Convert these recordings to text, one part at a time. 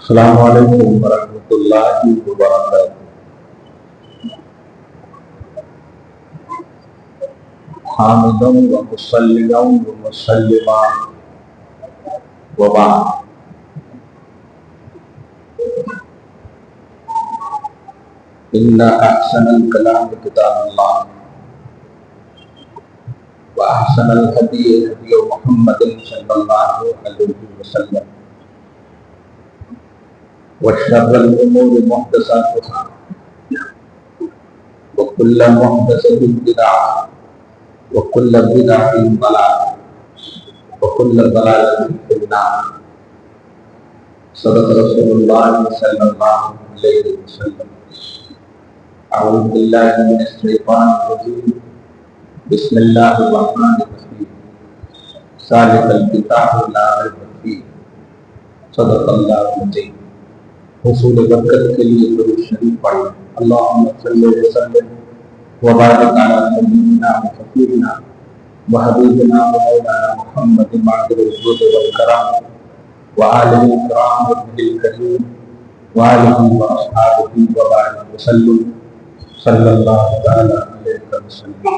السلام علیکم ورحمۃ اللہ وبرکاتہ۔ حامداً و مصلیاً و مسلما وبعد۔ ان احسن الکلام کتاب اللہ و احسن الہدی ہدی محمد صلی اللہ علیہ وسلم وشر الامور محدثاتها وكل محدثة بدعة وكل بدعة ضلالة وكل ضلالة في النار۔ صدق رسول اللہ صلی اللہ علیہ وسلم۔ اعوذ باللہ من الشیطان الرجیم، بسم اللہ الرحمن الرحیم، ذالک الکتاب لا ریب فیہ، صدق اللہ العظیم۔ حصول برکت کے لیے درود شریف پڑھیں۔ اللہم صلی وسلم وبارک علی سیدنا وحبیبنا وحبیبنا ومولانا محمد معدل الجود والکرام وآلہ الکرام وابنہ الکریم وآلہ واصحابہ وبارک وسلم صلی اللہ تعالی علیہ وسلم۔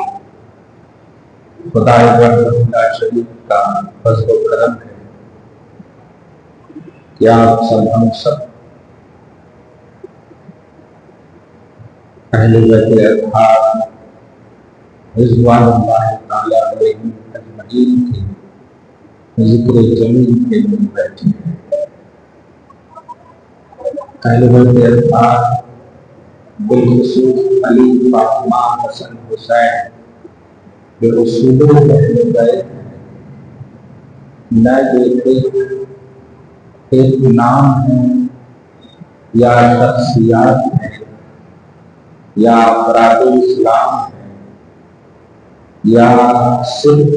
خدائے وحدہ شریف کا فضل و کرم ہے کہ آپ سب ہم سب اہل بیت اطہار رضوان اللہ تعالی علیہم اجمعین کے ذکر جمیل کے لیے بیٹھے ہیں۔ اہل بیت اطہار بالخصوص علی، فاطمہ، حسن، حسین جو اصولوں پہلے گئے ہیں، نہ دیکھے ایک نام ہے یا شخصیات ہے یا افراد اسلام ہے یا صرف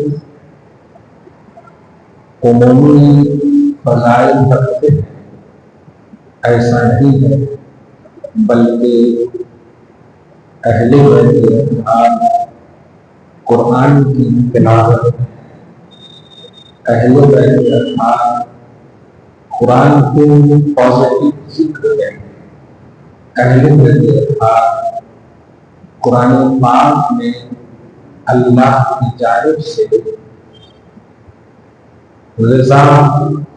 عمومی فضائل رکھتے ہیں، ایسا نہیں ہے، بلکہ اہل بیت اطہار قرآن کی تلاوت، اہل بیت اطہار قرآن کو پازیٹیو ذکر ہے، اہل بیت اطہار قرآن پاک میں اللہ کی جانب سے رضا،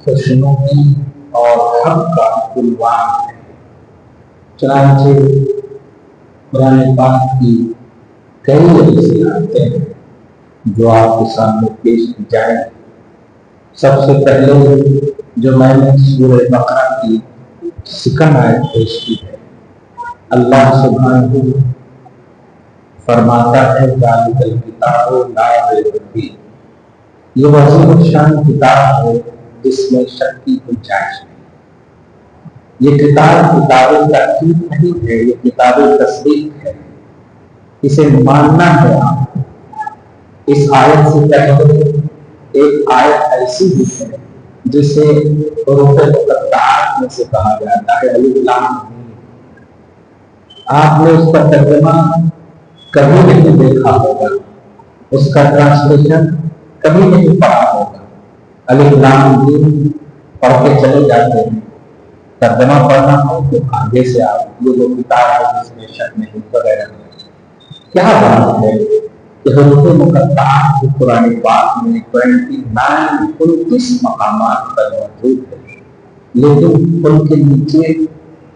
خوشنودی اور حق کا عنوان ہے۔ چنانچہ قرآن پاک کی کئی ایسی آیتیں ہیں جو آپ کے سامنے پیش کی جائیں۔ سب سے پہلے جو میں نے سورہ بقرہ کی سیکنڈ آیت پیش کی ہے، اللہ سبحانہ فرماتا ہے ذالک الکتاب لا ریب فیہ، یہ عظیم شان کتاب ہے جس میں شک کی گنجائش نہیں۔ یہ کتاب کتاب تحقیق نہیں ہے، یہ کتاب تصدیق ہے، اسے ماننا ہے آپ کو۔ اس آیت سے پہلے ایک آیت ایسی بھی ہے جسے حروف مقطعات میں سے کہا جاتا ہے، الف لام میم۔ آپ نے اس کا ترجمہ کبھی نہیں دیکھا ہوگا، اس کا ٹرانسلیشن کبھی نہیں پڑھا ہوگا۔ الف لام میم پڑھ کے چلے جاتے ہیں، ترجمہ پڑھنا ہو تو آگے سے آپ یہ جو کتاب ہے جس میں شک نہیں وغیرہ نہیں۔ کیا بات ہے کہ حروف مقطعات جو قرآن پاک میں 29 مقامات پر موجود ہے، لیکن ان کے نیچے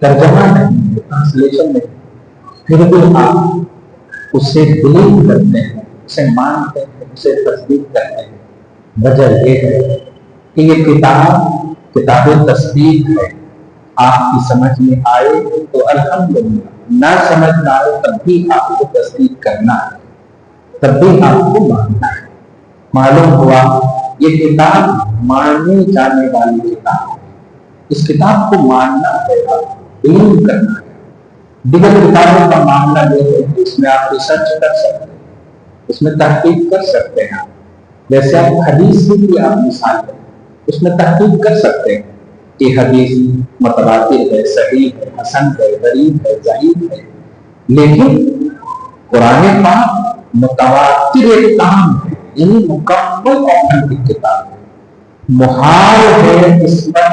ترجمہ نہیں ہے، ٹرانسلیشن نہیں، پھر بھی آپ اسے بلیو کرتے ہیں، اسے مانتے ہیں، اسے تصدیق کرتے ہیں۔ وجہ یہ ہے کہ یہ کتاب تصدیق ہے۔ آپ کی سمجھ میں آئے تو الحمدللہ، نہ سمجھ میں آئے تب بھی آپ کو تصدیق کرنا ہے، تب بھی آپ کو ماننا ہے۔ معلوم ہوا یہ کتاب ماننے جانے والی کتاب ہے، اس کتاب کو ماننا ہے، بلیو کرنا ہے۔ دیگر کتابوں کا معاملہ یہ ہے کہ اس میں آپ ریسرچ کر سکتے ہیں، اس میں تحقیق کر سکتے ہیں، جیسے آپ حدیث کی آپ مثال ہے، اس میں تحقیق کر سکتے ہیں کہ حدیث متواتر ہے، صحیح ہے، حسن ہے، غریب ہے، ضعیف ہے۔ لیکن قرآن پاک متواتر ایک کام ہے، یعنی مکمل اوتھنٹک کتاب ہے، محال ہے اس پر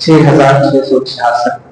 6666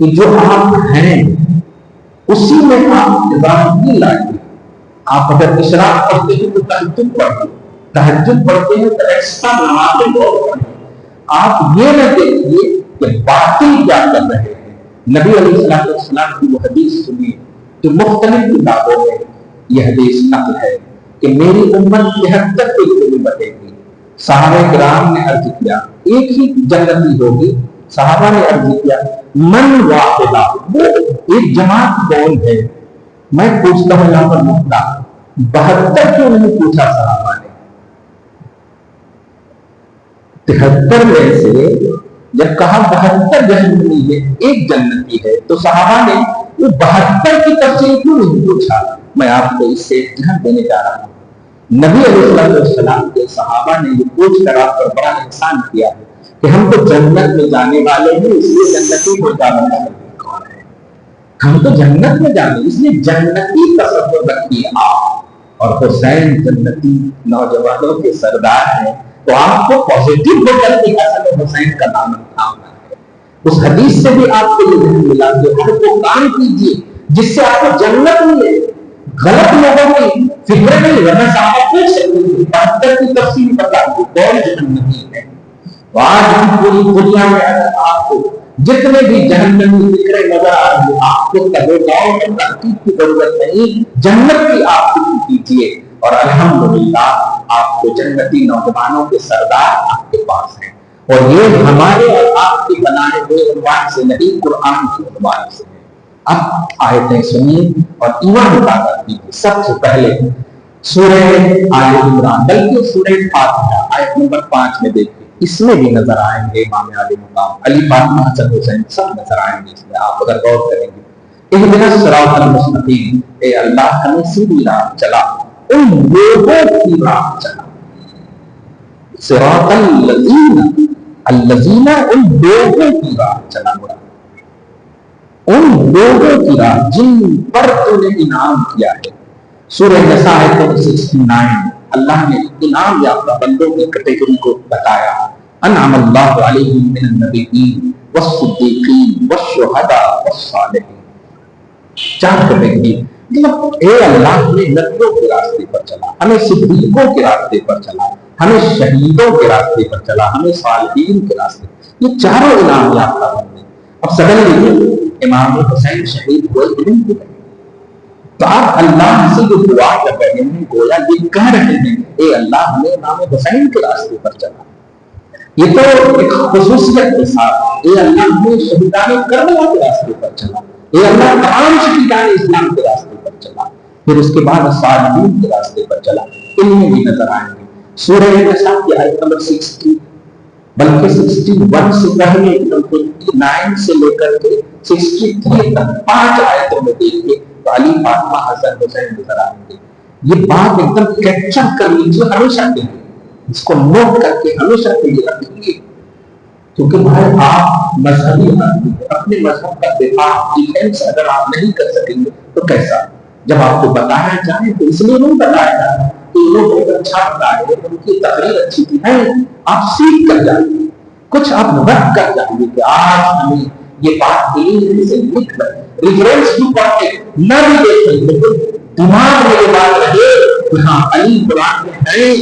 کہ جو آپ ہیں اسی میں آپ نظام نہیں لائیں۔ آپ اگر اشراق پڑھتے ہیں تو تہجد پڑھتے، تہجد پڑھتے ہیں تو ایکسٹرا نمازیں اور پڑھتے۔ آپ یہ نہ دیکھیے کہ باطل کیا کر رہے ہیں۔ نبی علیہ السلام کی وہ حدیث سنی تو مختلف کتابوں میں یہ حدیث نقل ہے کہ میری امت 73 فرقے میں بٹے گی۔ صحابہ کرام نے عرض کیا ایک ہی جنتی ہوگی؟ صحابہ نے عرض کیا من واحدہ، وہ ایک جماعت کون ہے؟ میں پوچھتا ہوں یہاں پر نقطہ 72 کیوں نہیں پوچھا صحابہ نے؟ 73 میں سے جب کہا 72 جہنمی ہے ایک جنتی ہے تو صحابہ نے وہ 72 کی تفصیل کیوں نہیں پوچھا؟ میں آپ کو اس سے دھیان دینے جا رہا ہوں۔ نبی علیہ السلام کے صحابہ نے یہ پوچھ کر آپ پر بڑا احسان کیا ہے کہ ہم تو جنت میں جانے والے ہیں، اس لیے جنتی کو جاننا کون ہے؟ ہم تو جنت میں جانے، اس لیے جنتی تصور رکھیے آپ۔ اور حسین جنتی نوجوانوں کے سردار ہیں تو آپ کو پازیٹیو ہو کر کے حسن حسین کا نام تھامنا ہے۔ اس حدیث سے بھی آپ کو یہ نہیں ملا کہ ہر کو کام کیجیے جس سے آپ کو جنت ملے۔ غلط لوگوں کی فکر نہیں، ورنہ صحابہ پوچھ سکتے ہیں 72 کی تفصیل بتا دو کون جہنمی ہے۔ تو آج بھی پوری دنیا میں اگر آپ کو جتنے بھی جہنمی فکریں نظر آ رہی ہیں، آپ کو تبوگاؤں میں تحقیق کی ضرورت نہیں، جنت کی آپ فکر کیجیے اور الحمدللہ آپ کو جنتی نوجوانوں کے سردار آپ کے پاس ہیں۔ اور یہ ہمارے اور آپ کے بنائے ہوئے عنوان سے نہیں، قرآن کے عنوان سے ہے۔ اب آیتیں سنیے اور ایمان تازہ کیجیے۔ سب سے پہلے سورہ آل عمران بلکہ سورہ فاتحہ آیت نمبر 5 میں دیکھیے، اس میں بھی نظر آئیں گے امام علی مقام علی فاطمہ حسن حسین سب نظر آئیں گے اس میں، آپ اگر غور کریں گے۔ اہدنا الصراط المستقیم، اے اللہ ہمیں سیدھی راہ چلا، ان لوگوں کی راہ چلا۔ صراط الذین، الذین ان لوگوں کی راہ چلا، ان لوگوں کی راہ جن پر تو نے انعام کیا ہے۔ سورہ نساء آیت 69 اللہ نے انعام یافتہ بندوں کی کیٹیگری کو بتایا، انعم اللہ علیہم من النبیین والصدیقین والشہداء والصالحین۔ 4 کیٹیگری، مطلب اے اللہ ہمیں نبیوں کے راستے پر چلا، ہمیں صدیقوں کے راستے پر چلا، ہمیں شہیدوں کے راستے پر چلا، ہمیں صالحین کے راستے پر۔ یہ چاروں انعام یافتہ بندے۔ اب سڈنلی امام حسین شہید ہوئے نہیں ہوئے، تو آپ اللہ سے جو دعا کر رہے ہیں گویا یہ کہہ رہے ہیں اے اللہ ہمیں امام حسین کے راستے پر چلا۔ یہ تو ایک خصوصیت کے ساتھ اے اللہ ہمیں شہیدان کربلا کے راستے پر چلا، اے اللہ تمام شہیدان اسلام کے راستے پر چلا، پھر اس کے بعد صالحین کے راستے پر چلا۔ ان میں بھی نظر آئیں گے سورہ نساء کی آیت نمبر 60 بلکہ 61 سے پہلے 29 سے لے کر کے 63 تک 5 آیتوں میں دیکھیے تو علی فاطمہ حسن حسین نظر آئیں گے۔ یہ بات ایک دم کیپچر کر لیجیے ہمیشہ کے لیے، اس کو نوٹ کر کے ہمیشہ کے لیے رکھیے، کیونکہ بھائی آپ مذہبی آدمی اپنے مذہب کا دفاع ڈیفینس اگر آپ نہیں کر سکیں گے تو کیسا؟ جب آپ کو بتایا جائے تو اس لیے نہیں بتایا جائے کہ لوگ بہت اچھا بتائے، ان کی تقریر اچھی تھی، نہیں، آپ سیکھ کر جائیے، کچھ آپ رکھ کر جائیے کہ آج ہمیں یہ بات دین سے لکھ کر ریفرنس کی پڑھتے نہ بھی دیکھیں لیکن دماغ میں یہ بات رہے کہ ہاں علی قرآن میں ہے،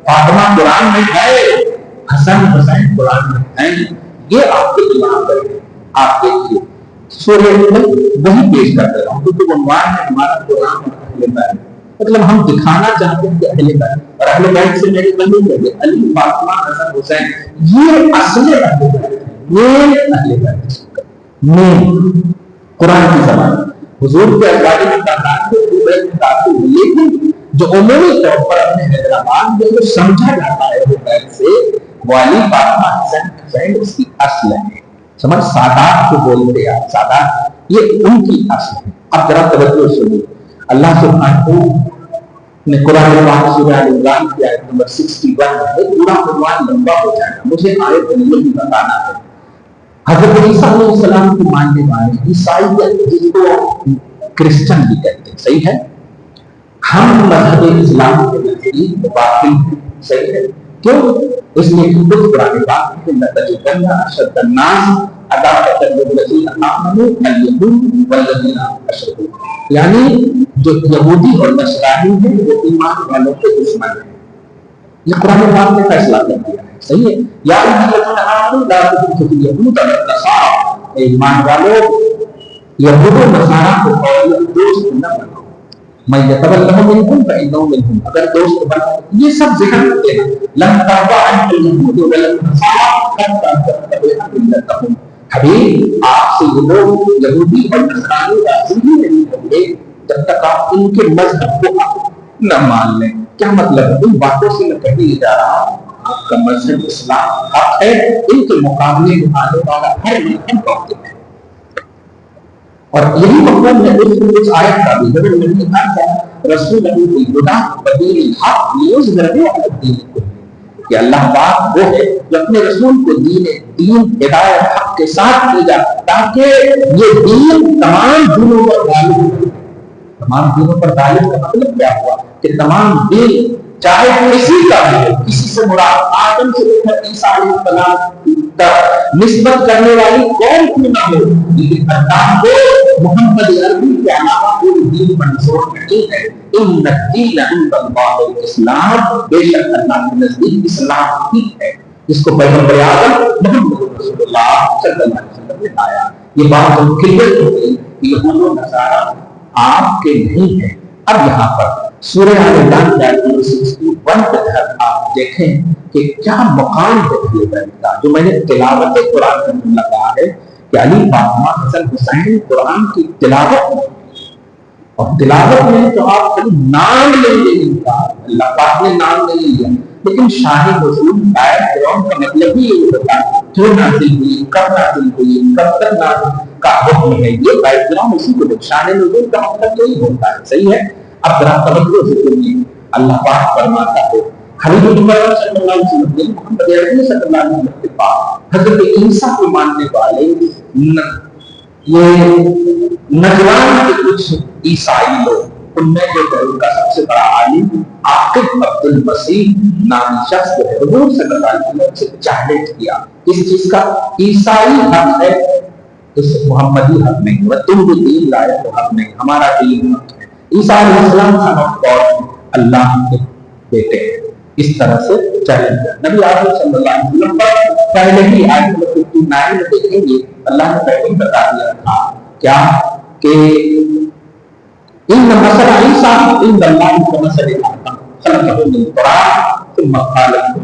فاطمہ قرآن میں ہے، حسن حسین قرآن میں ہے، یہ آپ کے دماغ میں ہے۔ آپ دیکھیے سورہ میں وہی پیش کرتے رہا ہوں کیونکہ عنوان ہے ہمارا قرآن اور اہل بیت، مطلب ہم دکھانا چاہتے ہیں کہ اہل بیت اور اہل بیت سے میری بندی ہے علی فاطمہ حسن حسین یہ اصل اہل بیت ہے، مین اہل بیت مین قرآن کی زبان حضور کے ازواج میں تعداد کو بیت میں داخل ہوئی، لیکن جو عمومی طور پر اپنے حیدرآباد میں جو سمجھا جاتا ہے وہ بیت سے وہ علی فاطمہ حسین اس کی اصل ہے۔ سمجھ سادات کو بولتے ہیں آپ، سادات یہ ان کی اصل ہے۔ اب ذرا توجہ سنیے، اللہ سبحانہ نے قرآن پاک سورہ آل عمران کی آیت نمبر 61 ہے، پورا عنوان لمبا ہو جائے گا، مجھے آیت نہیں بتانا ہے۔ حضرت عیسیٰ علیہ السلام کو ماننے والے عیسائیت جس کو کرسچن بھی کہتے ہیں، صحیح ہے، ہم مذہب اسلام کے نزدیک باطل ہیں، صحیح ہے، کیوں؟ اس لیے کہ خود قرآن پاک میں لَتَجِدَنَّ أَشَدَّ النَّاسِ عَدَاوَةً لِلَّذِينَ آمَنُوا الْيَهُودُ وَالَّذِينَ أَشْرَكُوا، یعنی جو یہودی اور نصرانی ہیں وہ ایمان والوں کے دشمن ہیں. یہ قرآن پاک نے فیصلہ کر دیا ہے. صحیح ہے. یا الذین آمنوا لا تتخذوا اليهود والنصارى، ایمان والوں یہود و نصارہ کو دوست نہ بناؤ. میں یتولہم منکم فإنہ منہم، اگر دوست بناؤ یہ سب ذکر کرتے ہیں. لن ترضى عنک اليهود ولا النصارى حتى تتبع ملتهم، حبیب آپ سے یہ لوگ یہودی اور نصرانی راضی ہی نہیں ہوں گے جب تک آپ ان کے مذہب کو نہ مان لیں. کیا مطلب ہے؟ ان باتوں سے میں کہنے جا رہا ہوں آپ کا مذہب اسلام حق ہے، ان کے مقابلے میں آنے والا ہر ملک باطل ہے. اور یہی مطلب ہے اس آیت کا بھی، جب نبی آتا رسول اللہ الہدیٰ بدین الحق لیظہرہ علی الدین کلہ، کہ اللہ پاک وہ ہے جو اپنے رسول کو دین ہدایت حق کے ساتھ بھیجا تاکہ یہ دین تمام دینوں پر غالب ہو. تمام دینوں پر غالب کا مطلب کیا ہوا کہ تمام دین چاہے کسی کا بھی ہو، کسی سے مراد آدم سے لے کر عیسیٰ علیہ السلام تک نسبت کرنے والی کون کیوں نہ ہو، لیکن اللہ کو محمد عربی کے علاوہ کوئی دین منظور نہیں ہے. ان الدین عند اللہ الاسلام، بے شک اللہ کے نزدیک اسلام ہی ہے جس کو پیغمبر اعظم محمد رسول اللہ صلی اللہ علیہ وسلم نے لایا. یہ بات ہم کلیئر ہو گئی کہ یہود و نصارہ آپ کے نہیں ہیں. اب یہاں پر سورہ آل عمران کی آیت 61 کے تحت آپ دیکھیں کہ کیا مقام ہے یہ بیت کا، جو میں نے تلاوت قرآن میں کہا ہے کہ علی فاطمہ حسن حسین قرآن کی تلاوت، اور تلاوت میں تو آپ خالی نام لے لیں ان کا، اللہ پاک نے نام نہیں لیا، لیکن شاہ نزول آیت قرآن کا مطلب ہی یہ ہوتا ہے کیوں نازل ہوئی، کب نازل ہوئی، کب تک نازل کا حکم ہے. یہ آیت قرآن اسی کو شاہ نزول کا مطلب یہی ہوتا ہے. صحیح ہے. اب ذرا توجہ سے سنیے، اللہ پاک فرماتا ہے حبیب اللہ صلی اللہ علیہ وسلم نے محمد عربی صلی اللہ علیہ وسلم کے پاس حضرت عیسیٰ کو ماننے والے یہ نجران کے کچھ عیسائی لوگ، ان میں جو ان کا سب سے بڑا عالم عاقب عبد المسیح نامی شخص جو ہے حضور صلی اللہ علیہ وسلم سے چیلنج کیا اس چیز کا عیسائی حق ہے، اس محمدی حق نہیں، تم بھی دین لائے تو حق نہیں، ہمارا دین حق ہے. عیسیٰ علیہ السلام اللہ کے بیٹے اس طرح سے چیلنج کیا. نبی آدم صلی اللہ علیہ وسلم پر پہلے ہی آیت 59 میں دیکھیں گے اللہ نے پہلے ہی بتا دیا تھا کیا کہ ان مثل عیسیٰ عند اللہ کمثل آدم خلقہ من تراب ثم قال له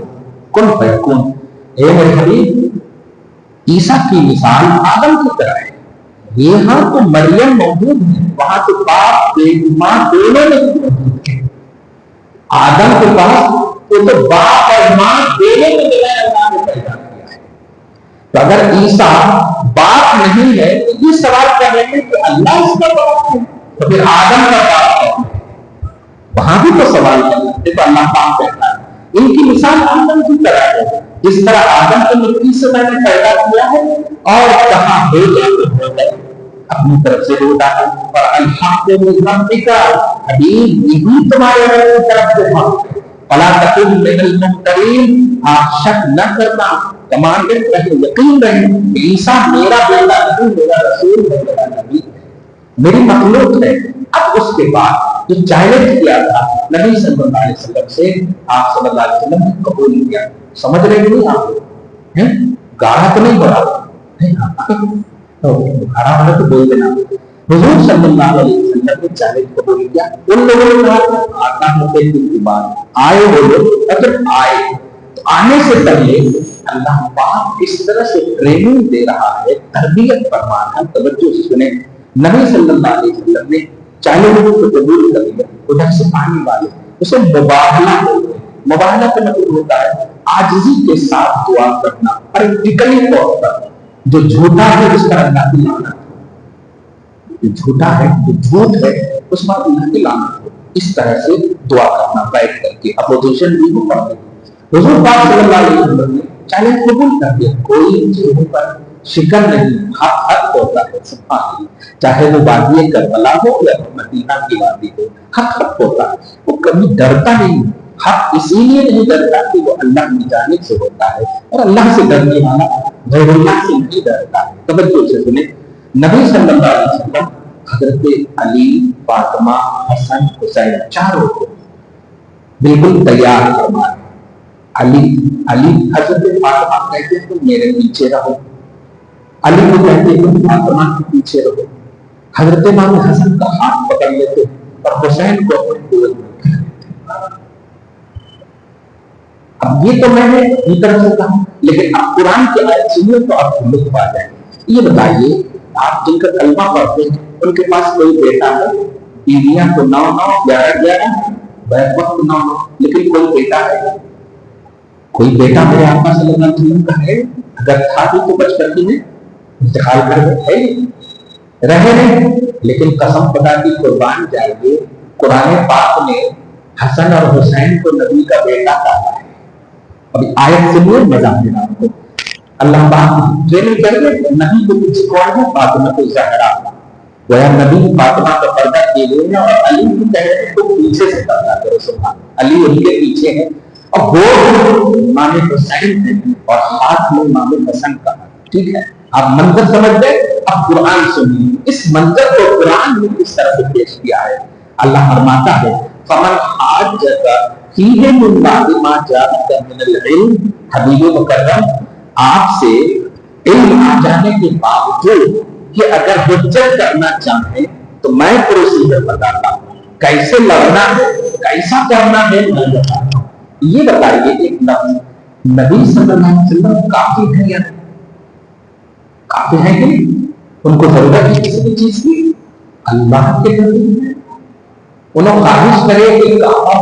کن فیکون. اے میرے حبیب عیسیٰ کی مثال آدم کی طرح ہے. یہاں تو مریم موجود ہے، وہاں تو باپ ماں دونوں میں موجود ہے. آدم کے پاس وہ تو باپ اور ماں دونوں میں ملایا اللہ نے پیدا کیا ہے. تو اگر عیسیٰ باپ نہیں ہے تو یہ سوال کر رہے ہیں کہ اللہ اس کا باپ ہے تو پھر آدم کا باپ کون ہے؟ وہاں بھی تو سوال کر رہے ہیں. تو اللہ پاک کہتا ہے ان کی مثال آدم کی طرح ہے، جس طرح آدم کو مٹی سے میں نے پیدا کیا ہے اور کہاں ہو جائے اپنی طرف سے ہوتا ہے. اور الحق من ربک، حبیب یہی تمہارے رب کی طرف سے حق ہے. فلا تکن من الممترین، آپ شک نہ کرنا، کمانڈنٹ رہے، یقین رہے کہ عیسیٰ میرا بیٹا نہیں، میرا رسول ہے، میرا نبی ہے، میری مخلوق ہے. اب اس کے بعد جو چیلنج کیا تھا نبی صلی اللہ علیہ وسلم سے، آپ صلی اللہ علیہ وسلم نے قبول کیا. سمجھ رہے نہیں آپ گاڑا تو نہیں بڑھا بخارا والا تو بول دینا. حضور صلی اللہ علیہ وسلم نے چیلنج قبول کیا. ان لوگوں نے کہا آتا ہوتے کی بات آئے وہ لوگ، اگر آئے تو آنے سے پہلے اللہ پاک اس طرح سے ٹریننگ دے رہا ہے، تربیت فرما رہا ہے. توجہ سے سنیں، نبی صلی اللہ علیہ وسلم نے چیلنج کو قبول کر لیا. ادھر سے آنے والے اسے مباہلہ بولتے ہیں. مباہلہ کا مطلب ہوتا ہے عاجزی کے ساتھ دعا کرنا. پریکٹیکلی طور پر جو جھوٹا ہے اس پر اللہ کی لعنت ہو، جو جھوٹا ہے جو جھوٹ ہے اس پر اللہ کی لعنت ہو. اس طرح سے دعا کرنا بیٹھ کر کے، اپوزیشن بھی ہو پڑتی. حضور پاک صلی اللہ علیہ وسلم نے چیلنج قبول کر دیا. کوئی چیزوں پر شکر نہیں، حق حق ہوتا ہے. سبحان اللہ، چاہے وہ وادی کربلا ہو یا مدینہ کی وادی ہو، حق حق ہوتا ہے. وہ کبھی ڈرتا نہیں، حق اسی لیے نہیں ڈرتا کہ وہ اللہ کی جانب سے ہوتا ہے، اور اللہ سے ڈرنے والا غیر اللہ سے نہیں ڈرتا ہے۔ توجہ سے سنیں، نبی صلی اللہ علیہ وسلم حضرت علی، فاطمہ، حسن، حسین چاروں کو بالکل تیار فرمائے۔ علی حضرت فاطمہ کہتے ہیں تم میرے پیچھے رہو، علی کو کہتے ہیں تم فاطمہ کے پیچھے رہو، حضرت امام حسن کا ہاتھ پکڑ لیتے اور حسین کو اپنے گود میں کر لیتے۔ اب یہ تو میں نے یہ طرف سے کہا، لیکن اب قرآن کی آیت سنیے تو آپ کو لطف آ جائے۔ یہ بتائیے، آپ جن کا کلمہ پڑھتے ہیں ان کے پاس کوئی بیٹا ہے، بیویاں تو 9 9 11 11 بیک وقت 9 9، لیکن کوئی بیٹا ہے؟ کوئی بیٹا میرے آقا صلی اللہ علیہ وسلم کا ہے؟ اگر تھا بھی تو بچپن میں انتقال کر گئے رہے نہیں، لیکن قسم خدا کی قربان جائیے، قرآن پاک نے حسن اور حسین کو نبی کا بیٹا کہا ہے۔ ابھی آیت سنیے، مزہ آئے آپ کو۔ اللہ پاک ٹریننگ کر کے نبی کو پیچھے کون ہے؟ فاطمہ الزہرا، گویا نبی فاطمہ کا پردہ کیے ہوئے ہیں، اور علی کو کہہ رہے ہیں تو پیچھے سے پردہ کرو۔ سبحان، علی ان کے پیچھے ہے، اور گود امام حسین ہے اور ہاتھ میں امام حسن کا۔ ٹھیک ہے، آپ منظر سمجھ گئے، اب قرآن سنیے۔ اس منظر کو قرآن نے کس طرح سے پیش کیا ہے؟ اللہ فرماتا ہے فمن حاجک فیہ من بعد ما جاءک من العلم، حبیب مکرم آپ سے علم آ جانے کے باوجود کہ اگر حجت کرنا چاہیں تو میں پروسیجر بتاتا ہوں، کیسے لڑنا ہے، کیسا کرنا ہے میں بتاتا ہوں۔ یہ بتائیے، ایک لفظ نبی صلی اللہ علیہ وسلم کافی ہے یا نہیں؟ کافی ہے کہ ان کو ضرورت ہے کسی بھی چیز کی؟ اللہ کے نبی ہے، انہوں خواہش کرے کہ کعبہ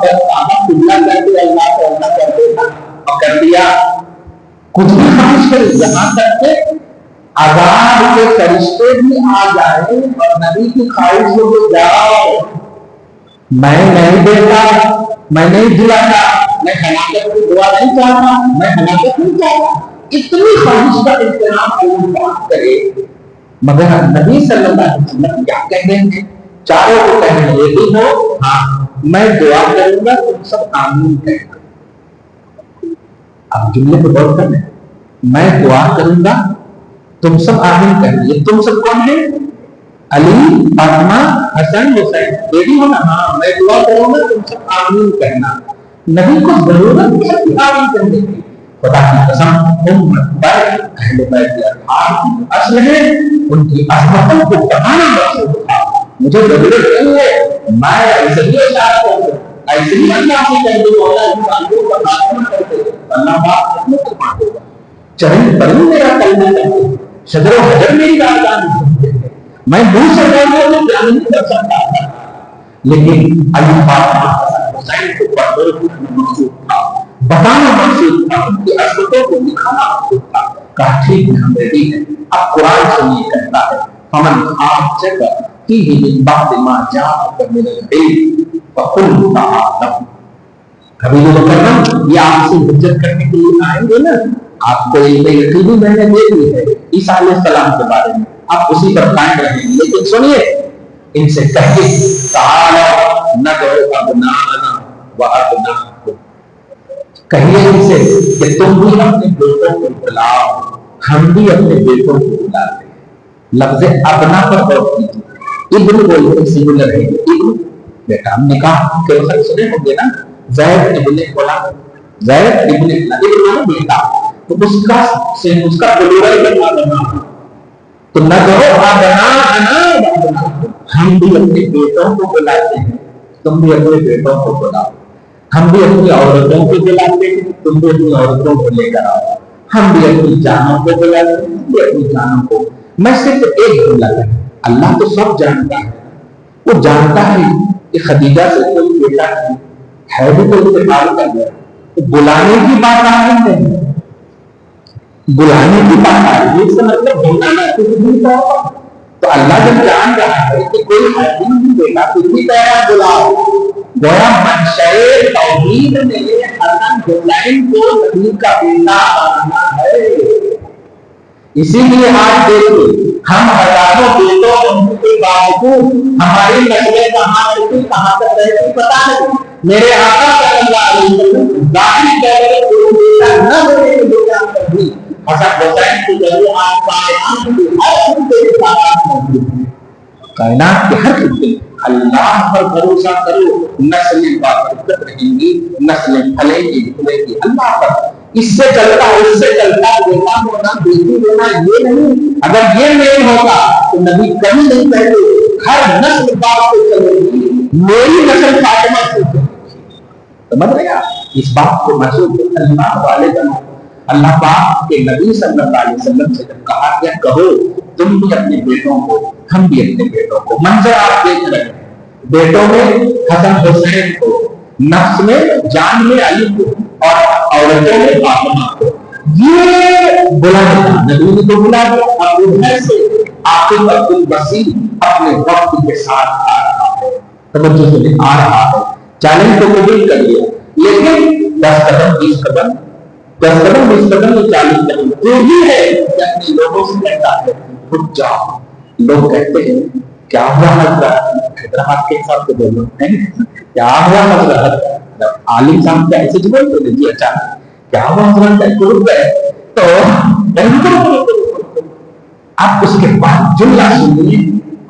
قبلہ کر دے، اللہ کو اللہ کر دے اور کر دیا، کچھ بھی خواہش کرے، یہاں تک کہ عذاب کے فرشتے بھی آ جائیں اور نبی کی خواہش ہو کہ جاؤ، میں نہیں دیتا، میں نہیں دلاتا، میں ہلاکت کی دعا نہیں چاہتا، میں ہلاکت نہیں چاہتا، اتنی خواہش کا احترام اللہ بات کرے، مگر نبی صلی اللہ علیہ وسلم کیا کہتے ہیں؟ چاروں کو کہنے لگے ہو، ہاں میں دعا کروں گا تم سب آمین کہنا۔ اب جملے کو غور کرنا، میں دعا کروں گا تم سب آمین کہنا۔ یہ تم سب کون ہے؟ علی، فاطمہ، حسن، حسین، بیٹی ہو نا؟ ہاں میں دعا کروں گا تم سب آمین کہنا۔ نبی کو ضرورت ہے کہ آمین کرنے کی، خدا کی قسم امت پر اہل بیت کے اصحاب کی اصل ہے، ان کی عظمتوں کو بتانا مقصود تھا۔ مجھے ضرورت نہیں ہے، میں ایسے ہی اشارہ کروں، ایسے ہی اللہ سے کہہ دوں، اللہ انسانوں کا خاتمہ کرتے اللہ پاک اپنے کو مانتے گا، چرن پر ہی میرا کلمہ کہتے ہیں، شجر و حجر میری راجدانی سنتے ہیں، میں منہ سے کہنے میں کیا نہیں کر سکتا، لیکن علی، فاطمہ، حسین کو پڑھنا مقصود تھا، بتانا مقصود تھا، ان کی عظمتوں کو دکھانا مقصود تھا۔ کہا ٹھیک ہے، ہم ریڈی ہیں۔ اب قرآن سے یہ کہتا ہے فمن حاجک فیہ من بعد ما جاءک من العلم فقل تعالوا، حبیب مکرم یہ آپ سے حجت کرنے کے لیے آئیں گے نا، آپ کو علم یقینی میں نے دے دی ہے عیسیٰ علیہ السلام کے بارے میں، آپ اسی پر قائم رہیں گے، لیکن سنیے ان سے کہے تعالوا ندعو ابناءنا وابناءکم، کہیے ان سے کہ تم بھی اپنے بیٹوں کو بلاؤ، ہم بھی اپنے بیٹوں کو بلاتے ہیں۔ لفظ ابنا پر غور کیجیے، ابن بولتے سنگولر ہے، ابن بیٹا، ہم نکاح کے وقت سنے ہوں گے نا، زید ابن فلان، زید ابن فلان، ابن بیٹا، تو اس کا پلورل بنا، تو نہ کرو ابنا، ہم بھی اپنے بیٹوں کو بلاتے ہیں، تم بھی اپنے بیٹوں کو بلاؤ، ہم بھی اپنی عورتوں کو بلاتے ہیں، تم بھی اپنی عورتوں کو لے کر آؤ، ہم بھی اپنی جانوں کو بلاتے ہیں، تم بھی اپنی جانوں کو۔ میں صرف ایک جملہ ہے، اللہ تو سب جانتا ہے، وہ جانتا ہے کہ خدیجہ سے کوئی بیٹا ہے بھی تو انتقال کر گیا، تو بلانے کی بات آ رہی ہے، بلانے کی بات آ رہی ہے، اس کا مطلب ہونا نا کچھ بھی تو اللہ جب جان رہا ہے کہ کوئی ہے بھی بیٹا، کچھ بھی تیار بلاؤ، گویا منشائے توحید نے حسن حسین کو نبی کا بیٹا بنانا ہے۔ اسی لیے آج دیکھیں ہم ہزاروں بیٹوں کے باوجود ابو ہماری نسلیں کہاں رہتی کہاں تک رہتی پتا نہیں. میرے آقا صلی اللہ علیہ وسلم ظاہر کہہ رہے کوئی بیٹا نہ ہونے کے بیٹا کبھی حسن حسین کی ضرور آپ کائنات کی ہر خطے کے ساتھ موجود ہیں. کائنات کے ہر خطے اللہ پر بھروسہ کرو, نسلیں باقرت رہیں گی, نسلیں پھلیں گی پھلیں گی اللہ پر. اس سے چلتا اس سے چلتا بیٹا ہونا بیٹی ہونا یہ نہیں. اگر یہ نہیں ہوتا تو نبی کبھی نہیں کہتے ہر نسل باپ کو چلے گی, میری نسل فاطمہ سے چلے گی. سمجھ رہے آپ اس بات کو محسوس اللہ والے بنو. اللہ پاک کے نبی صلی اللہ علیہ وسلم سے جب کہا کیا کہو تم بھی اپنے بیٹوں کو ہم بھی اپنے بیٹوں کو. منظر آپ دیکھ رہے ہیں بیٹوں میں حسن حسین کو, نفس میں جان میں علی کو, اور عورتوں میں فاطمہ کو. یہ بلانا نبی نے تو بلا دیا. ابو سے عاقب عبد البصیر اپنے وقت کے ساتھ آ رہا ہے, توجہ سے آ رہا ہے. چیلنج کو قبول کر لیا, لیکن 10 قدم 20 قدم 10 قدم 20 قدم میں 40 قدم جو بھی ہے کہ اپنے لوگوں سے کہتا ہے خود جاؤ. لوگ کہتے ہیں کیا ہوا حضرت, حیدرآباد کے حساب سے بولو کیا ہوا حضرت, عالم صاحب کیا ایسے جو بولتے ہیں جی اچھا کیا ہوا حضرت کو رک گئے تو آپ اس کے بعد جملہ سنیے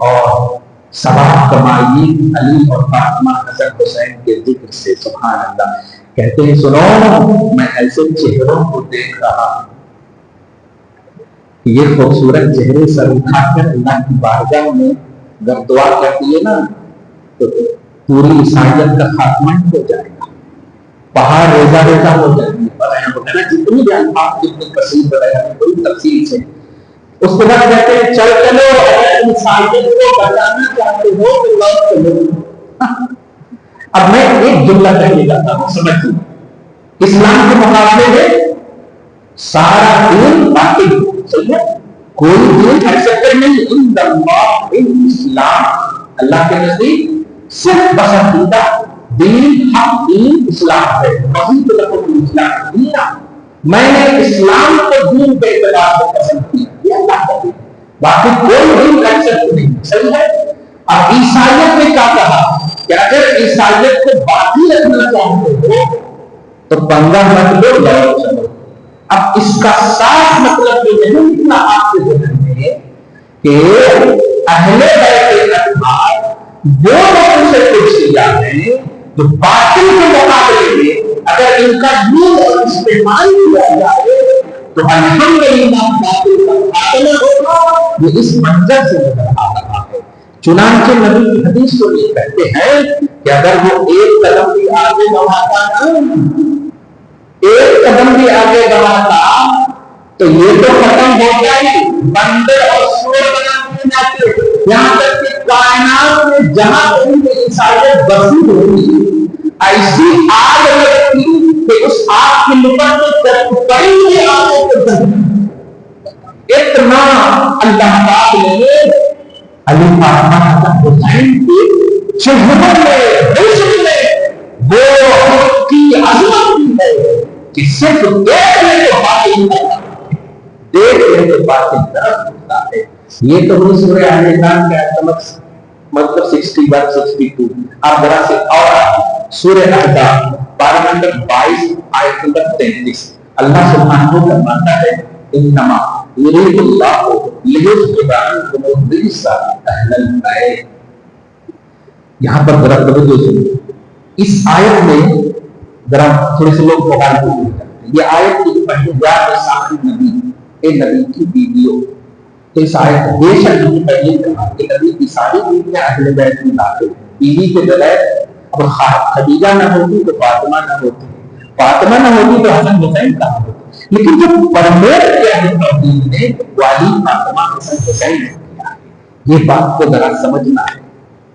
اور ثواب کمائیے علی اور فاطمہ حسن حسین کے ذکر سے. سبحان اللہ. کہتے ہیں سنو میں ایسے چہروں کو دیکھ رہا ہوں, یہ خوبصورت چہرے سر اٹھا کر اللہ کی بارگاہ میں اگر دعا کرتی ہے نا تو پوری عیسائیت کا خاتمہ ہو جائے گا, پہاڑ ریزہ ریزہ ہو جائے گا. جتنی بھی آپ جتنی کثیر وغیرہ کوئی تفصیل سے اس کے بعد کہتے ہیں چل چلو اگر عیسائیت کو بچانا چاہتے ہو تو لوٹ چلو. اب میں ایک جملہ کہنے جاتا ہوں سمجھیے. اسلام کے مقابلے میں سارا دین باطل صحیح ہے, کوئی دین ایکسپٹ نہیں. ان اللہ اسلام اللہ کے نزدیک صرف پسندیدہ دین حق دین اسلام ہے. مزید لفظ اسلام دین, میں نے اسلام کو دین کے اعتبار سے پسند کیا, یہ اللہ کا دین, باقی کوئی دین ایکسپٹ نہیں. صحیح ہے. اب عیسائیت نے کیا کہا کہ اگر عیسائیت کو باقی رکھنا چاہتے ہو تو پنگا مت لو لڑو چلو. اب اس کا صاف مطلب یہ نہیں اتنا آپ کے ذہن میں کہ اہل بیت اطہار وہ لوگوں سے پوچھی جاتے ہیں جو باطل کے مقابلے میں اگر ان کا یوز اور استعمال کیا جائے تو الحمدللہ باطل کا خاتمہ ہوگا. یہ اس منظر سے نظر آ رہا ہے. چنانچہ نبی کی حدیث کو یہ کہتے ہیں کہ اگر وہ ایک قدم بھی آگے بڑھاتا نا, ایک قدم بھی آگے بڑھاتا تو یہ تو ختم ہو جائے, بندے اور سور بنا دیے جاتے. یہاں تک کہ کائنات میں جہاں کہیں عیسائیت بسی ہوگی ایسی آگ لگتی کہ اس آگ کی لپٹ میں کئی آگوں کو اتنا اللہ پاک نے علی فاطمہ حسن حسین کے چہروں میں حسن میں وہ کی عظمت کی ہے کہ صرف دیکھنے کو باقی نہیں, دیکھنے کو باقی طرف ہوتا ہے. یہ تو وہ سورہ آل عمران کا مطلب 61 62. آپ ذرا سے اور سورہ احزاب پارہ نمبر 22 آیت نمبر 33 اللہ سبحانہ فرماتا ہے انما یرید اللہ لیذہب عنکم الرجس اہل البیت. یہاں پر ذرا توجہ سنیے. اس آیت میں ذرا تھوڑے سے لوگ بغیر کرتے ہیں. یہ آیت کی پہلی بار سامنے نبی اے نبی کی بیویوں, تو اس آیت بے شک نے پہلے کہا کہ نبی کی ساری بیویاں اہل بیت میں داخل ہیں. بیوی کے بغیر اب خدیجہ نہ ہوتی تو فاطمہ نہ ہوتی, فاطمہ نہ ہوتی تو حسن حسین کہاں ہوتے. لیکن جو پرمیٹ کیا ہے توحید نے والی فاطمہ حسن حسین نے کیا ہے. یہ بات کو ذرا سمجھنا ہے.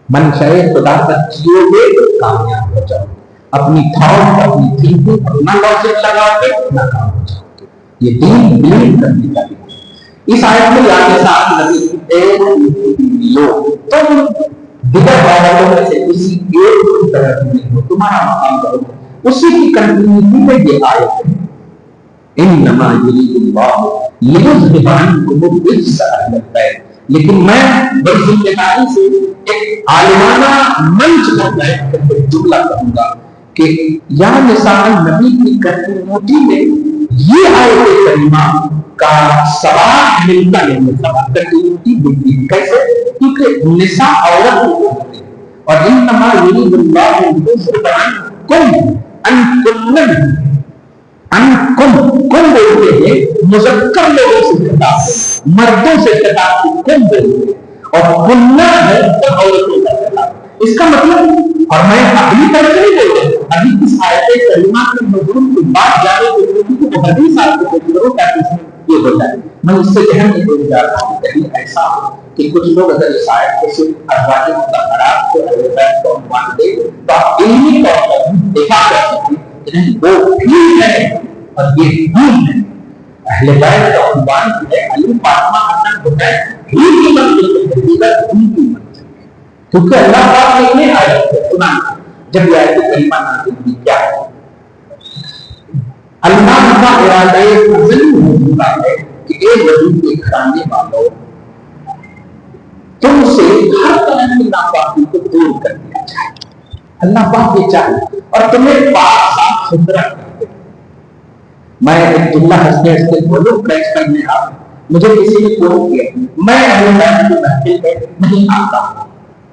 منشاء خدا تک جیو گے تو کامیاب ہو جاؤ. اپنی تھاٹ اپنی تھنکنگ اپنا لاجک لگا کے ناکام ہو جاؤ گے. یہ دین بلیو کرنے کا ہے. اس آیت میں یاد ساتھ نبی تم دیگر عورتوں میں سے کسی ایک کی طرف نہیں ہو, تمہارا مقام کرو. اسی کی کنٹینیوٹی میں یہ آیت ہے انما یرید اللہ لیذہب عنکم الرجس اہل البیت. لیکن میں بڑی ذمہ داری سے ایک عالمانہ منچ پر بیٹھ کر ایک جملہ کروں گا کہ یا نساء نبی کی کنٹینیوٹی میں یہ آیت کریمہ کا ثواب ملتا نہیں، ثواب کنٹینیوٹی ملتی ہے کیسے؟ کیونکہ نساء عورت ہوتے ہیں اور انما یرید اللہ یذهب عنکم کم بولتے ہیں مذکر لوگوں سے خطاب ہے، مردوں سے خطاب کم بولتے ہیں، اور کنہ ہے تو عورتوں کا خطاب۔ اس کا مطلب، اور میں ابھی تک نہیں بول رہا، ابھی اس آیت کریمہ کے مضمون کی بات جانے کو کیونکہ وہ حدیث آپ کو کرو تاکہ اس میں یہ ہوتا ہے۔ میں اس سے ذہن میں بول جا رہا ہوں کہیں ایسا ہو کہ کچھ لوگ اگر اس آیت کو صرف ازواج مطہرات کو اہل بیت کو عنوان دے تو آپ علمی طور پر دفاع کر سکتے ہیں کہ وہ ٹھیک ہے اور یہ ٹھیک ہے۔ اہل بیت کا عنوان ہے علی فاطمہ حسن حسین ہی کی منزل ہے، کیونکہ اللہ پاک نے یہ آیت کو سنا جب یہ آیت کریمہ نازل ہوئی کیا ہے؟ اللہ کا ارادہ ازلی ہوتا ہے کہ اے نبی کے گھرانے والوں تم سے ہر طرح کی ناپاکی کو دور کر دیا جائے۔ اللہ پاک یہ چاہے اور تمہیں پاک صاف ستھرا کر دے۔ میں عبداللہ ہنستے ہنستے بولوں پریس کرنے آ مجھے کسی نے فون کیا، میں اہل بیت کی محفل میں نہیں آتا،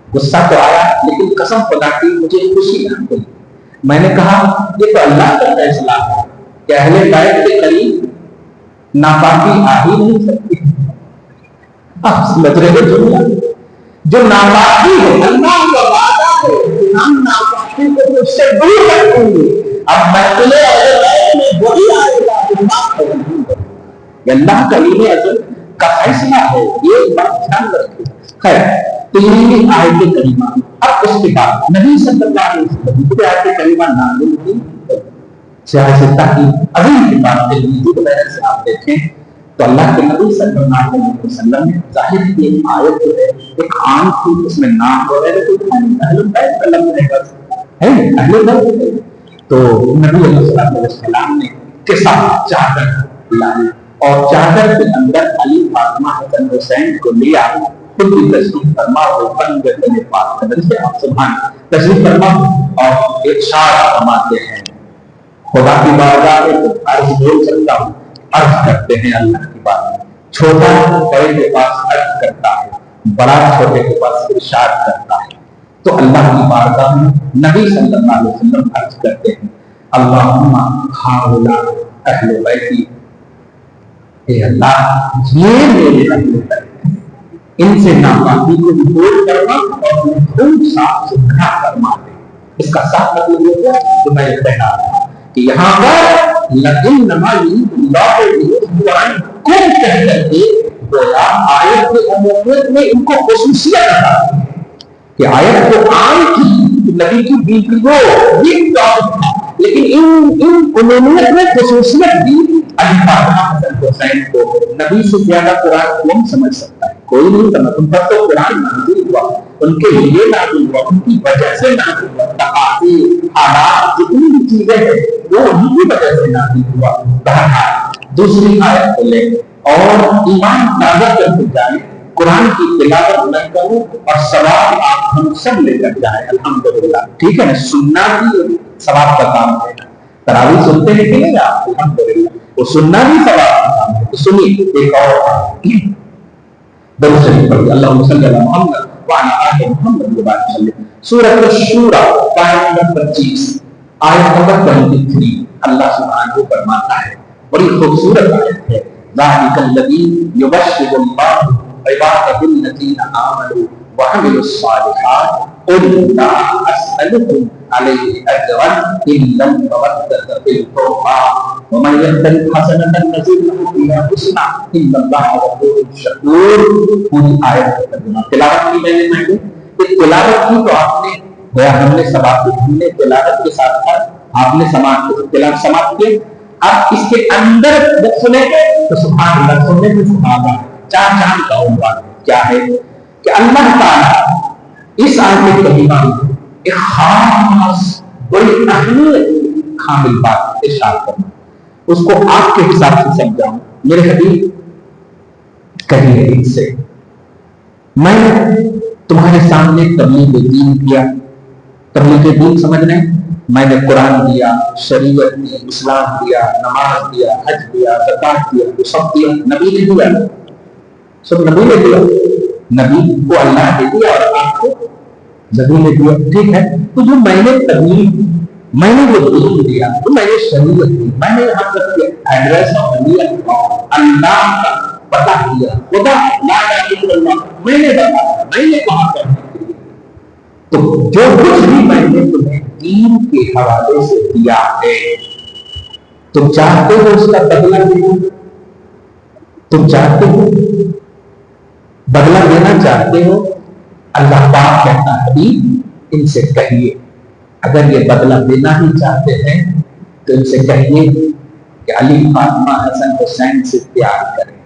غصہ تو آیا لیکن قسم خدا کی مجھے خوشی نہ ہوئی۔ میں نے کہا یہ تو اللہ کا فیصلہ ہے کہ اہل بیت کے قریب ناپاکی آ ہی نہیں سکتی۔ آپ سمجھ رہے ہو جملہ؟ جو ناپاکی ہے اللہ کا وعدہ ہے کہ ہم ناپاکی کو مجھ سے دور رکھیں گے۔ اب محفل اہل بیت میں وہی آئے گا جو معاف کریں گے۔ یہ اللہ کریم عزت کا فیصلہ ہے، یہ بات دھیان رکھیں۔ خیر تو یہ آیت کریمہ، اب اس کے بعد نبی صلی اللہ علیہ وسلم کی آیت کریمہ نازل ہوئی سیاستہ کی عظیم کتاب کے وجود میں سے آپ دیکھیں تو اللہ کے نبی صلی اللہ علیہ وسلم نے ظاہر کی ایک آیت جو ہے ایک عام تھی، اس میں نام وغیرہ کوئی تھا نہیں، اہل بیت کا لفظ ہے بس ہے اہل بیت۔ تو نبی علیہ السلام نے کسا چادر لائی اور چادر کے اندر علی فاطمہ حسن حسین کو لیا، خود بھی تشریف فرما اور بند کرنے پاک قدر سے آپ سبحان تشریف فرما اور ارشاد فرماتے ہیں خدا کی بارگاہ میں عرض بول سکتا ہوں، عرض کرتے ہیں اللہ کی بات، چھوٹا بڑے کے پاس عرض کرتا ہے، بڑا چھوٹے کے پاس ارشاد کرتا ہے۔ تو اللہ کی بارگاہ میں نبی صلی اللہ علیہ وسلم عرض کرتے ہیں اللہم ہؤلاء اہل بیتی، اے اللہ یہ میرے اہل بیت، ان سے ناپاکی کو دور کرنا اور انہیں خود صاف ستھرا فرما دے۔ اس کا صاف مطلب یہ ہے جو میں کہہ رہا ہوں کہ یہاں پر لَإِنَّمَا يُرِيدُ اللَّهُ لِيُذْهِبَ عَنْكُمْ کہہ کر کے گویا آیت کے عمومیت میں ان کو خصوصیت عطا کہ آیت کو عام کی نبی کی بیویوں یہ ٹاپک تھا، لیکن ان عمومیت میں خصوصیت دی علی فاطمہ حسن حسین کو۔ نبی سے زیادہ قرآن کون سمجھ سکتا ہے؟ کوئی نہیں سمجھ۔ ان پر تو قرآن نازل ہوا، ان کے لیے نازل ہوا، ان کی وجہ سے نازل ہوا، تقاضے حالات جتنی بھی چیزیں ہیں وہ انہی کی وجہ سے نازل ہوا۔ بہرحال دوسری آیت کو لے اور ایمان تازہ کرتے جائیں، قرآن کی تلاوت میں کروں اور ثواب آپ ہم سب لے کر جائیں الحمدللہ۔ ٹھیک ہے نا، سننا بھی ثواب کا کام ہے۔ تراویح سنتے ہیں کہ نہیں آپ؟ الحمدللہ وہ سننا بھی ثواب کا کام ہے۔ تو سنیے ایک اور درود شریف پڑھیے، اللہم صلی علی محمد وعلی آل محمد وبارک وسلم۔ سورۃ الشورى آیت نمبر 25 آیت نمبر 23 اللہ سبحانہ و فرماتا ہے، بڑی خوبصورت آیت ہے، ذالک الذی یبشر اللہ عبادہ الذین آمنوا وعملوا الصالحات قل لا اسألکم علیہ اجرا الا المودۃ فی القربى ومن یقترف حسنۃ نزد لہ فیہا حسنا ان اللہ غفور شکور۔ پوری آیت کا ترجمہ تلاوت کی میں نے پڑھی کہ تلاوت کی تو آپ نے گویا ہم نے سماعت کی، ہم نے تلاوت کے ساتھ ساتھ آپ نے تلاوت سماعت کی۔ اب اس کے اندر جب سنیں گے تو سبحان اللہ، سننے سے صحابہ چار چاند کا عنوان کیا ہے کہ اللہ تعالیٰ اس آیت کریمہ میں ایک خاص بڑی اہمیت حامل بات ارشاد کرنا، اس کو آپ کے حساب سے سمجھاؤں۔ میرے حبیب کہیں حدیث سے میں تمہارے سامنے تبلیغ دین کیا. تبلیغ دین سمجھ رہے ہیں؟ میں نے قرآن دیا، شریعت دی، اسلام دیا، نماز دیا، حج دیا، زکات دیا، وہ سب دیا. نبی نے دیا، سب نبی نے دیا. نبی کو اللہ نے دیا اور آپ کو نبی نے دیا. ٹھیک ہے، تو جو میں نے تبلیغ، میں نے وہ دین دیا، تو میں نے شریعت دی، میں نے یہاں تک کہ ایڈریس آف اللہ کا پتہ کیا، خدا لا الہ الا اللہ میں نے بتایا، میں نے کہا کرنے کے لیے. تو جو کچھ بھی میں نے تمہیں دین کے حوالے سے دیا ہے، تم چاہتے ہو اس کا بدلہ دینا؟ تم چاہتے ہو بدلہ دینا چاہتے ہو؟ اللہ پاک کہتا ہے ان سے کہیے اگر یہ بدلہ دینا ہی چاہتے ہیں تو ان سے کہیے کہ علی فاطمہ حسن حسین سے پیار کریں.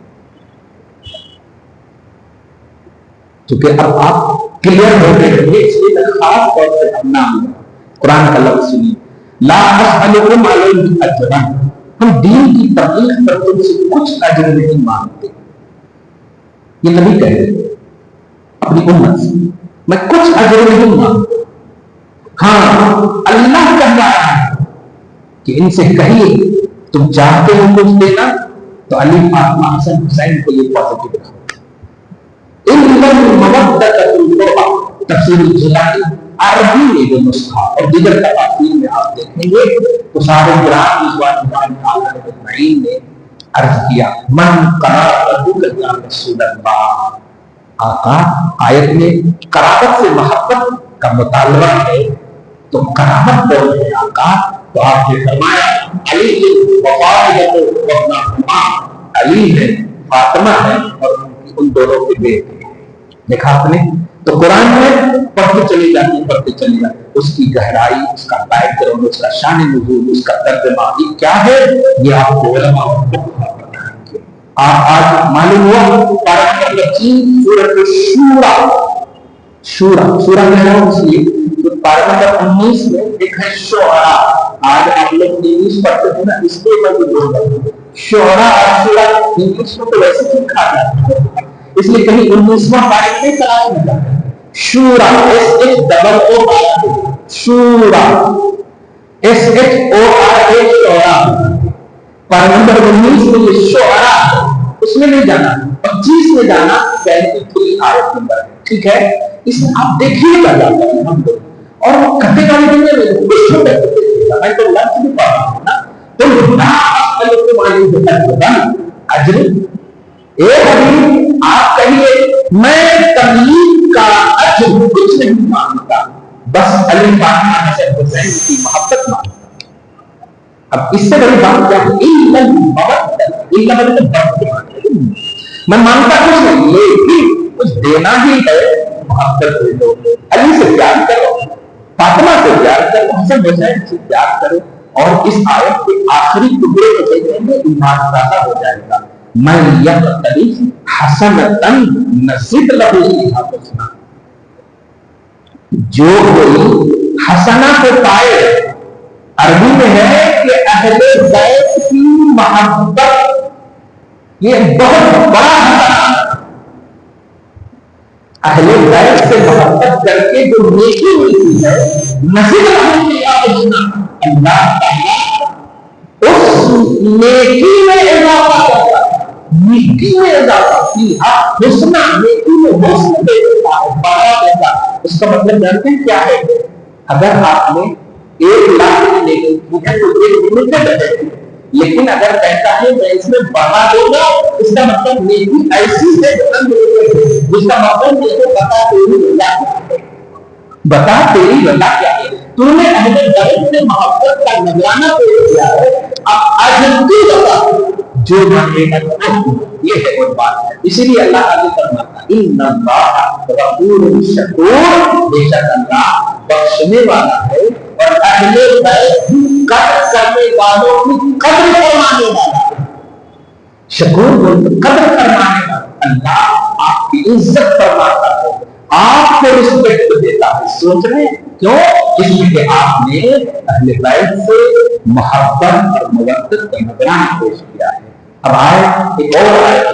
کیونکہ اب آپ کلیئر ہو گئے ہیں، اس لیے میں خاص طور سے اپنا قرآن کا لفظ سنیے، لا اسألکم علیہ اجرا، ہم دین کی تبلیغ پر تم سے کچھ اجر نہیں مانگتے. یہ نبی کہہ رہے اپنی امت سے، میں کچھ اجر نہیں مانگتا. ہاں اللہ کہہ رہا ہے کہ ان سے کہیے تم چاہتے ہو کچھ دینا تو علی فاطمہ حسن حسین کو یہ پازیٹو رکھو. تفسیر الجلالی عربی میں جو نسخہ اور دیگر تفاسیر میں آپ دیکھیں گے تو صحابہ کرام رضوان اللہ اجمعین نے عرض کیا من قرأ یا رسول اللہ. آقا آیت میں قرابت سے محبت کا مطالبہ ہے، تو قرابت بول ہے آقا. تو آپ نے فرمایا علی علی ہے، فاطمہ ہے اور ان دونوں کے بیٹے. دیکھا آپ نے؟ تو قرآن میں پڑھتے چلے جاتے اس کی گہرائی، اس کا بیک گراؤنڈ، اس کا شان نزول، اس کا ترجمہ کیا ہے، یہ آپ کو علماء بتائیں گے. آج معلوم ہوا پارہ سورۃ شورا کہہ رہا ہوں اس لیے پارہ نمبر 19 میں ایک ہے شعراء. آج آپ لوگ انگلش پڑھتے ہیں نا، اس لیے میں بھی بول رہا ہوں شعراء اور شورا انگلش میں تو ویسے سکھا جاتا ہے، اس لیے کہیں 19واں پارہ میں تلاش میں جاتا ہے. شورا شورا شعراء پارہ نمبر 19 میں یہ شعراء، اس میں نہیں جانا، 25 میں جانا 73 آیت نمبر ہے. ٹھیک ہے، اس میں آپ دیکھیے گا جاتا ہے ہم لوگ، اور وہ کہتے والے دن میں کچھ چھوٹے میں تو لفظ بھی پڑھ رہا ہوں نا. تو اجر ایک حدیث آپ کہیے میں تبلیغ کا اجر کچھ نہیں مانگتا، بس علی فاطمہ حسن حسین کی محبت مانگتا. اب اس سے بڑی بات کیا ہے؟ میں مانگتا کچھ نہیں، لیکن کچھ دینا ہی ہے. محبت دے دو، علی سے پیار کرو، فاطمہ سے پیار کرو، حسن حسین سے پیار کرو. اور اس آیت کے آخری ٹکڑے کو دیکھیں گے ایمان زیادہ ہو جائے گا. من یقترف حسنۃ نزد لہ فیہا حسنہ، جو کوئی حسنہ کو پائے، عربی میں ہے کہ اہل بیت کی محبت، یہ بہت بڑا حسنہ. اہل بیت سے محبت کر کے جو نیکی ملتی ہے، نزد لہ فیہا حسنہ، اللہ تعالیٰ اس نیکی میں اضافہ کرتا ہے، نیکی میں اضافہ فیہا حسنہ، نیکی میں حسن دے دیتا ہے، بڑھا دیتا ہے. اس کا مطلب جانتے ہیں کیا ہے؟ اگر آپ نے 1 لاکھ میں نیکی کی ہے تو 1 منٹ میں بچے گی، لیکن اگر کہتا ہے میں اس میں بڑھا دوں گا، اس کا مطلب نیکی ایسی ہے جس کا مطلب یہ تو بتا تیری وجہ کیا ہے. تو نے اہل بیت سے محبت کا نذرانہ پیش کیا ہے، اب اجر بتا جو مانگے گا. یہ ہے وہ بات. اسی لیے اللہ آگے فرماتا ہے ان اللہ غفور شکور، بے شک اللہ بخشنے والا ہے اور اہل بیت قدر کرنے والوں کی قدر فرمانے والا ہے. شکور بولتے قدر فرمانے والا. اللہ آپ کی عزت فرماتا ہے، آپ کو رسپیکٹ دیتا ہے. سوچ رہے ہیں کیوں؟ اس لیے کہ آپ نے اہل بیت سے محبت اور مودت کا نذرانہ پیش کیا ہے. اب آئے ایک اور آیت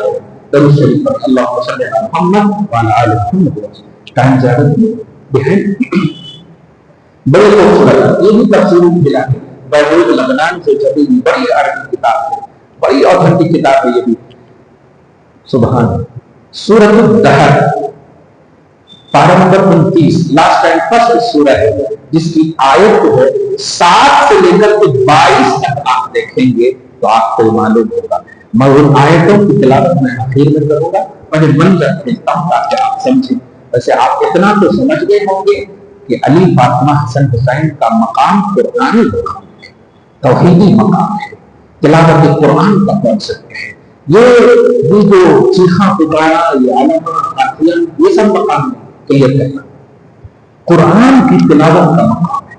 درود شریف پر اللہم صلی علی محمد وعلی آل محمد. ٹائم زیادہ بڑے خوبصورت یہ بھی تفسیر ملا ہے بیروت لبنان سے چھپی ہوئی بڑی عربی کتاب ہے, بڑی اوتھنٹک کتاب ہے یہ بھی. سبحان سورۃ الدہر پارہ نمبر 29 لاسٹ اینڈ فرسٹ سورہ ہے جس کی آیت جو ہے 7 سے لے کر کے 22 تک آپ دیکھیں گے تو آپ کو معلوم ہوگا. میں ان آیتوں کی تلاوت میں آخر میں کروں گا, مجھے منظر بھیجتا ہوں تاکہ آپ سمجھیں. ویسے آپ اتنا تو سمجھ گئے ہوں گے کہ علی فاطمہ حسن حسین کا مقام قرآنی مقام ہے, توحیدی مقام ہے, تلاوت قرآن کا کانسیپٹ ہے. یہ جو چیخاں پکارا, یہ علامہ قافیہ, یہ سب مقام ہے. کلیئر کرنا قرآن کی تلاوت کا مقام ہے,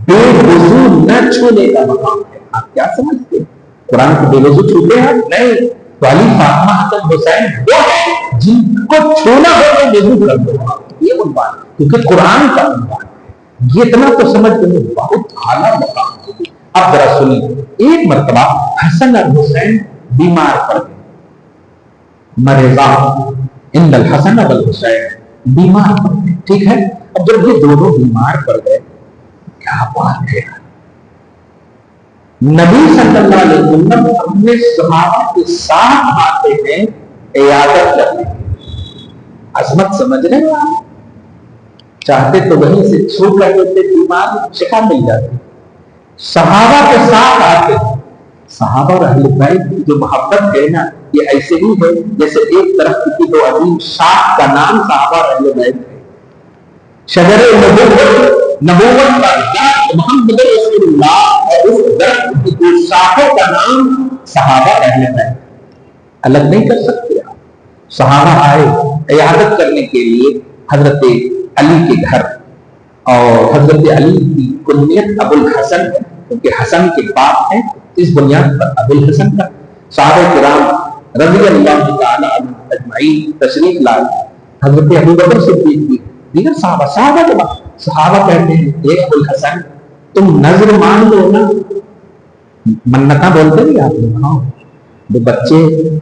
بے وضو نہ چھونے کا مقام ہے. آپ کیا سمجھتے ہیں قرآن کو بے وضو چھوتے ہیں؟ نہیں. تو علی فاطمہ حسن حسین وہ ہے جن کو چھونا ہو تو وضو کر دو, یہ عنوان ہے کیونکہ قرآن کا عنوان ہے. یہ اتنا تو سمجھتے ہیں بہت اعلیٰ مقام ہے. اب ذرا سنیے, ایک مرتبہ حسن اور حسین بیمار پڑ گئے, مرضا ان الحسن والحسین بیمار پڑ گئے. ٹھیک ہے, اب جب یہ دونوں بیمار پڑ گئے, کیا بات ہے, نبی صلی اللہ علیہ وسلم اپنے صحابہ کے ساتھ آتے ہیں عیادت کرنے. عظمت سمجھ رہے ہیں آپ, چاہتے تو وہیں سے چھو کر دیتے, بیمار شفا مل جاتی. صحابہ کے ساتھ آتے ہیں. صحابہ اور اہل بیت کی جو محبت ہے نا, یہ ایسے ہی ہے جیسے ایک طرف کی دو عظیم شاخ کا نام صحابہ اور اہل بیت ہے. شجر نبوت کا درخت محمد رسول اللہ اور اس درخت کی دو شاخوں کا نام صحابہ اہل بیت. الگ نہیں کر سکتے آپ. صحابہ آئے عیادت کرنے کے لیے حضرت علی کے گھر, اور حضرت علی کی کنیت ابو الحسن ہے کیونکہ حسن کے باپ ہیں, اس بنیاد پر ابو الحسن کا. صحابہ کرام رضی اللہ تعالی عنہم اجمعین تشریف لائے. حضرت ابو بکر صدیق بھی, دیگر صحابہ کہتے ہیں ایک ابو الحسن تم نظر مان لو نا. منتاں بولتے نہیں آپ لوگ, ہاں جو بچے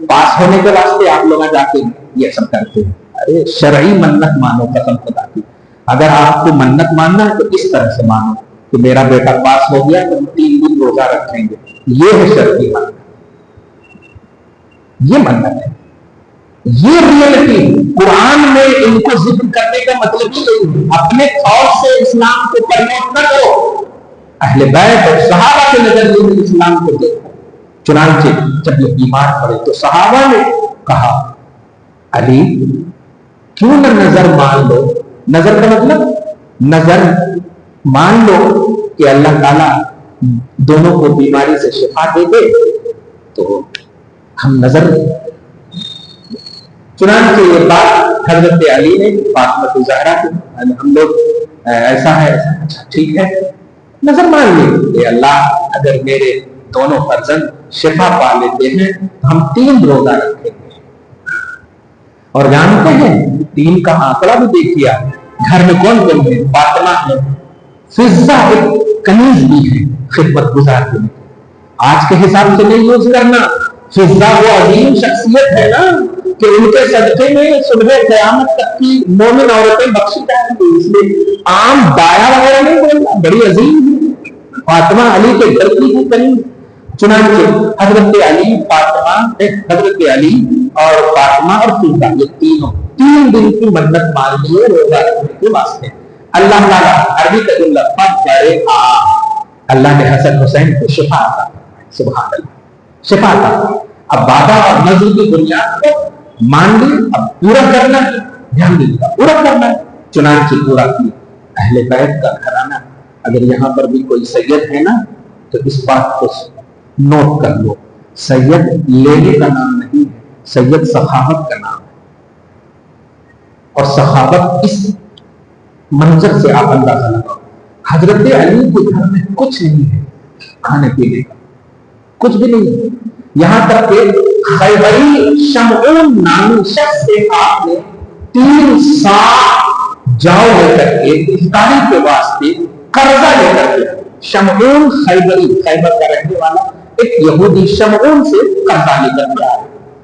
پاس ہونے کے واسطے آپ لوگ جا کے یہ سب کرتے ہیں. ارے شرعی منت مانو قسم خدا کی. اگر آپ کو منت ماننا ہے تو اس طرح سے مانو کہ میرا بیٹا پاس ہو گیا تو 3 دن روزہ رکھیں گے. یہ ہے شرعی منت, یہ منت ہے, یہ ریئلٹی. قرآن میں ان کو ذکر کرنے کا مطلب ہی نہیں, اپنے طور سے اسلام کو پروموٹ نہ کرو. اہل بیت اور صحابہ کے نظریے میں اسلام کو دیکھو. چنانچہ جب یہ بیمار پڑے تو صحابہ نے کہا علی کیوں نہ نظر مان لو. نظر کا مطلب نظر مان لو کہ اللہ تعالیٰ دونوں کو بیماری سے شفا دے دے, تو ہم نظر. چنانچہ یہ بات حضرت علی نے فاطمہ زہرا کی, ہم لوگ ایسا ہے, اچھا ٹھیک ہے نظر مان لیں کہ اللہ اگر میرے دونوں فرزند شفا پا لیتے ہیں تو ہم 3 روزہ رکھیں گے. اور جانتے ہیں 3 کا آنکڑا بھی دیکھیا, گھر میں کون کون ہے؟ فاطمہ ہے, فضہ ایک کنیز بھی ہے خدمت گزار کے لیے. آج کے حساب سے نہیں یوز کرنا. فضہ وہ عظیم شخصیت ہے نا کہ ان کے صدقے میں صبح قیامت تک کی مومن عورتیں بخشی جائیں گی. اس لیے عام دایا وغیرہ نہیں بولنا, بڑی عظیم ہے. فاطمہ علی کے گھر کی بھی قریب. چنانچہ حضرت علی اور فاطمہ اور فضہ یہ تینوں 3 دن کی منت مان لیے روزہ رکھنے کے واسطے. اللہ تعالیٰ عربی کا جملہ اللہ نے حسن حسین کو شفا عطا فرمائی. سبحان اللہ, شفا عطا فرمائی. اب وعدہ اور نظر کی بنیاد کو مان لی, اب پورا کرنا ہے, دھیان دے کا پورا کرنا ہے. چنانچہ پورا کی. اہل بیت کا گھرانہ, اگر یہاں پر بھی کوئی سید ہے نا تو اس بات کو نوٹ کر لو, سید لینے کا نام نہیں ہے, سید سخاوت کا نام ہے. اور سخاوت اس منظر سے آپ اندازہ لگاؤ. حضرت علی کے گھر میں کچھ نہیں ہے کھانے پینے کا, کچھ بھی نہیں ہے. یہاں تک کہ خیبری شمعون نامی شخص سے آپ نے 3 سال جاؤ لے کر کے افطاری کے واسطے قرضہ لے کر کے, شمعون خیبری, خیبر کا رہنے والا ایک یہودی شمعون سے قرضہ لے کر کے آیا.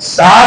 7,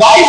22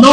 9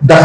10